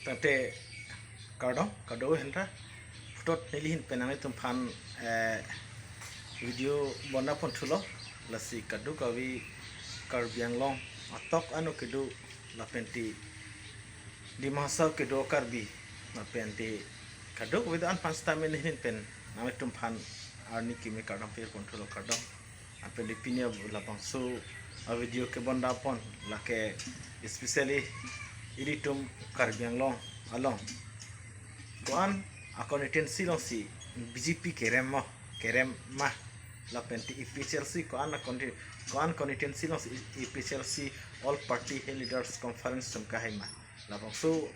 Tante kado henra futot nilihin penang itu pan video bona pon thulo lasi kadu kawi karbiang long atok anu kedu la penti di masa kedu karbi la penti kadu widan pan stamin nilihin pen nang itu pan arni kimi kadang pe kontrol kadang apa di pinya la bangso a video ke bonda pon la ke especially iritum karbiang long along kuan akon tensi long si BJP kerem mah la penti IPCLC kuan tensi long si IPCLC all party leaders conference tum kahai mah la bangso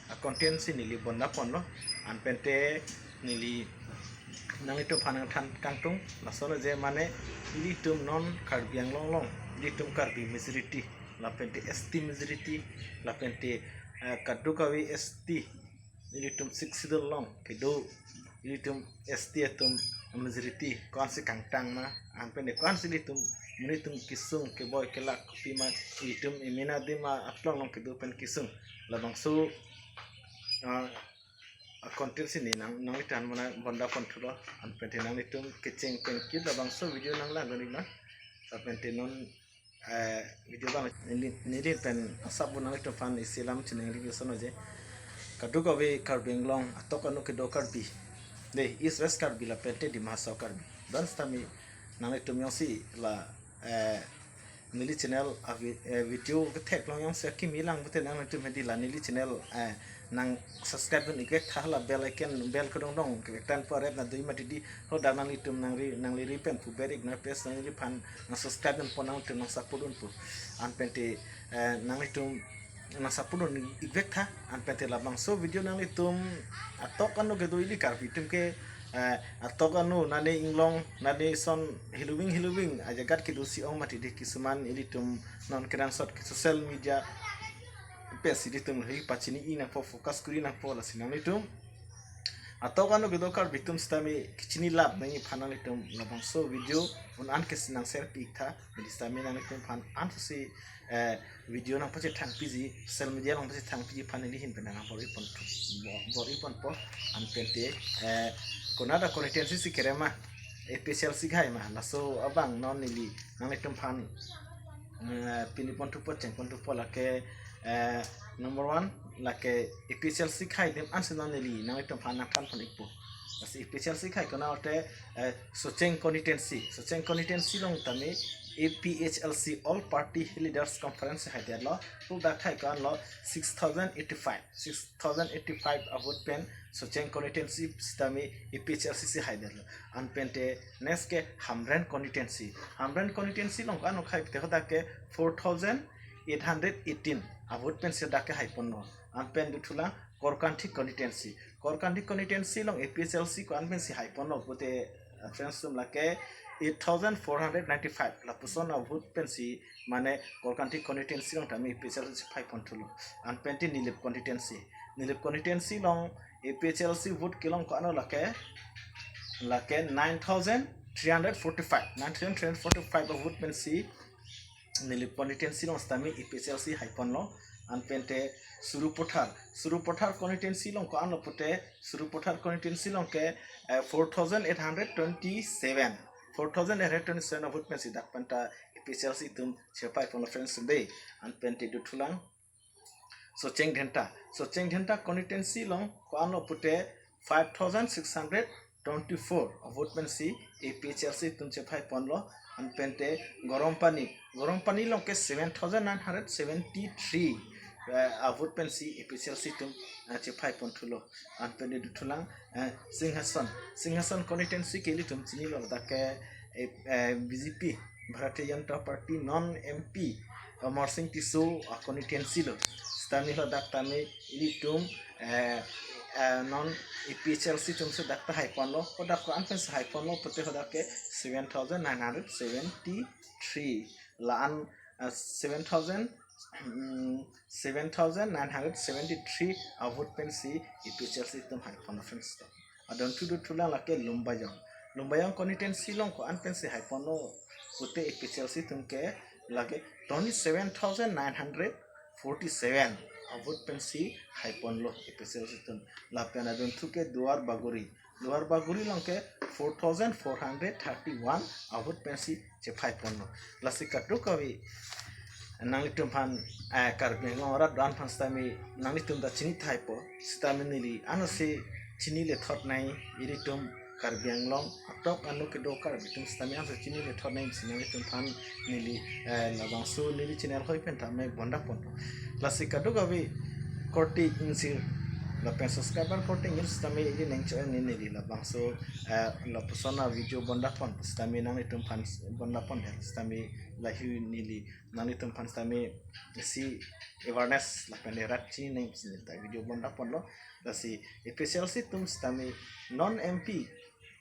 akon tensi nili bonna pon no an pente nili nang itu panang kangtung lasono je mane ilitum non karbiang long ilitum karbi majority la pente ST majority la pente kadu kawi ST ilitum siksidol long kedo ilitum ST atum majority kon si kangtang na an pente kon si ilitum munitum kisung ke boy kelak pima ilitum imina dima atlong long kedo pen kisung la bangso konten sini nang itan mana banda kontrol an pente nang itum keceng penkit da bangso video nang la gani na sa pente non video bang ini pen sabu nang itum fan isilam chineng ri sono je kadu ka we karbing long atok anu ke do karbi de is west karbi la pente di masa karbi dan stami nang itum yosi la nili channel video ketek long yang saya kimilang betul nang itum di la nili channel nang subscribe ni ke thala bell icon bell kodong dong ke tan pare na dui mati di ho da nang litum nang li pen pu berik na pes nang li pan na subscribe pun nang tu nang sapudun pu an pente nang litum nang sapudun igek tha an pente labang so video nang litum atok anu ke dui li kar vitum ke atok anu nane inglong nane son hiluwing ajagat ke dusi ong mati di kisuman ilitum non kedang sot ke social media pes ilitum hi pachini ina po focus kuri na po la sinang litum atau kan gitu kar bitum stami kichini lab nangi panang litum labang so video un an ke sinang ser pikta di stami nang litum pan an si video nang pache thang piji social media nang pache thang piji panili hin penang bori pon po an pente konada connectivity si kerema special si gai ma laso abang non nili nang litum pan pini pon tu po cheng pon tu po la ke number 1 lake official sikhai dem ansenoneli nang itom phana kan phon ipo asi official sikhai kona ote socheng constituency long tame APHLC all party leaders conference hai der lo pu da khai kan lo 6085 avot pen socheng constituency tame APHLC si hai der lo an pente next ke hamren constituency long kan khai te hoda ke 4818 avot pen se dake haipon no an pen dutula korkanthi constituency long APHLC ko an pen si haipon no pote friends tum lake 8495 la puson avot pen si mane korkanthi constituency long tami APHLC 5.2 an pen ti nilip constituency long APHLC vote kilong ko ano lake 9345 avot pen si nilip constituency long stami IPCLC haipon lo an pente surupothar constituency long ko an pote surupothar constituency long ke 4827 of witness dak panta IPCLC tum chepai pon friends be an pente dutulang socheng dhenta constituency long ko an pote 5624 of witness IPCLC tum chepai pon lo an pente gorom pani long ke 7973 avut pensi APHLC tum chepai pon thulo an pente dutulang singhasan constituency ke litum chini lo dake BJP Bharatiya Janata Party non MP Amar Singh Tisu constituency lo stami lo dak tami litum non APHLC tum se dak ta haipon lo oda ko an pensi haipon lo pote hoda ke 7973 la an 7973 avut pensi IPHLC tum haipon friends adon tu tulang lake lumbayang constituency long ko an pensi haipon lo pote IPHLC tum ke lage 27900 47 avut pensi haipon lo epsel situm lapen adun thuke duar baguri longke 4431 avut pensi che haipon lo lasi katu kawi nanglitum pan karbe ngora dan pan stami nanglitum da chini thaipo stami nili anase chini le thot nai iritum karbiang long atok anu ke dokar bitum stami anase chini le thot nai nanglitum pan nili labang su nili channel hoi pen tamai bonda pon lasi katu kawi korti insir la pen subscriber korti ngil stami ini neng choy nili labang su la persona video bonda pon stami nanglitum pan bonda pon stami lahi nili nanglitum pan stami si awareness la pen rat chi neng ta video bonda pon lo la si official si tum stami non mp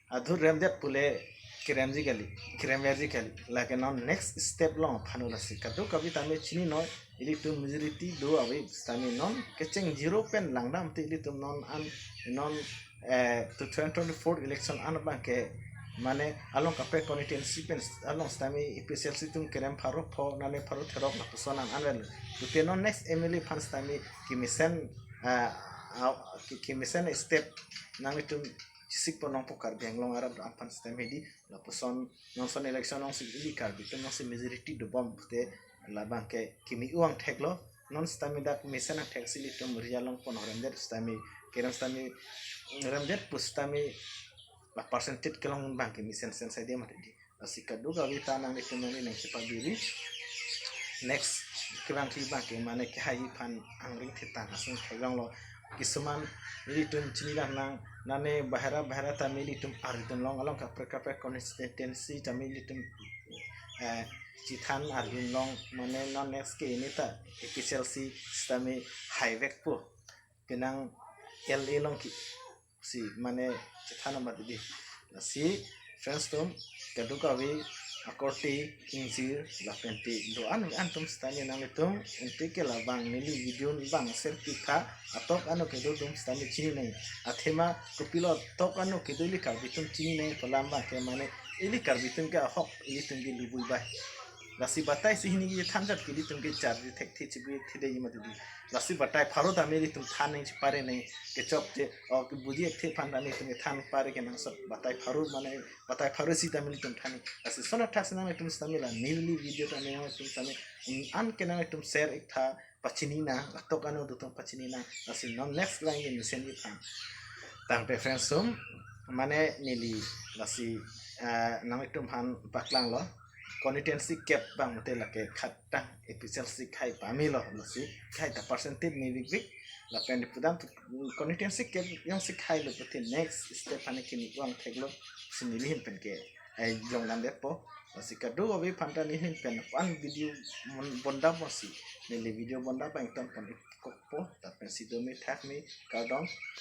adhur remdet pule kiremji kali la ke non next step long phanu la si kadu kabi tame chini no ili tum majority do awi stami non kecheng zero pen langdam ti ili tum non to 2024 election an banke mane along kape constituency pen along stami official si tum kerem pharo pho nane pharo therok la pusonan anel to te non next mla phan stami kimisen step nangitum sik ponong pokar benglong arab ampan stem hedi la puson non son election non si ili kar bitum non si majority do bom te la banke kimi uang theklo non stami dak misena thek sili tum rialong pon remdet stami kerem stami remdet pustami la percentage kelong banke misen sen sai de mate di asika duga wita nang ni tumani nang sipabili next kirang ti banke mane ke hayi pan angring thitan asun khagang lo kisuman litum chinilang nang nane bahara tamilitum aritum long along kapre constituency tamilitum chithan arim long mane non next ke inita official si stami highway po pinang LA long ki si mane chithan amadi si friends tum kadukawi akorti insir la penti do antum stani nang itum intike la bang nili video bang selfie ka atok anu ke do tum stani chini nai athema kupilo tok anu ke do likar bitum chini nai polamba ke mane ili kar bitum ke hok ili tum ge libui bai lasi batai sihini ge thanjat ke li tum ge charge thek thi chibi thide yima di lasi batai pharo da meri tum than nai pare nai ke chok je ok buji ek the phan nai tum than pare ke nang sab batai pharo si da meri tum thani lasi sona thas nang tum stamila nili video ta nai tum tani an ke nang tum share ek tha pachini na latok anu do tum pachini na lasi non next line ni sen ni phan tang pe friends sum mane nili lasi nang tum phan paklang lo constituency cap bang te lake khatta official si khai pamilo lasi khai ta percentage ni big la pen pudam constituency cap yang si khai lo te next step ane kini wang theglo sinili hin pen ke ai jong nam depo lasi kadu obi phanta ni hin pen one video bonda mosi nili video bonda bang ton pon kokpo ta pen si do me thak me kadong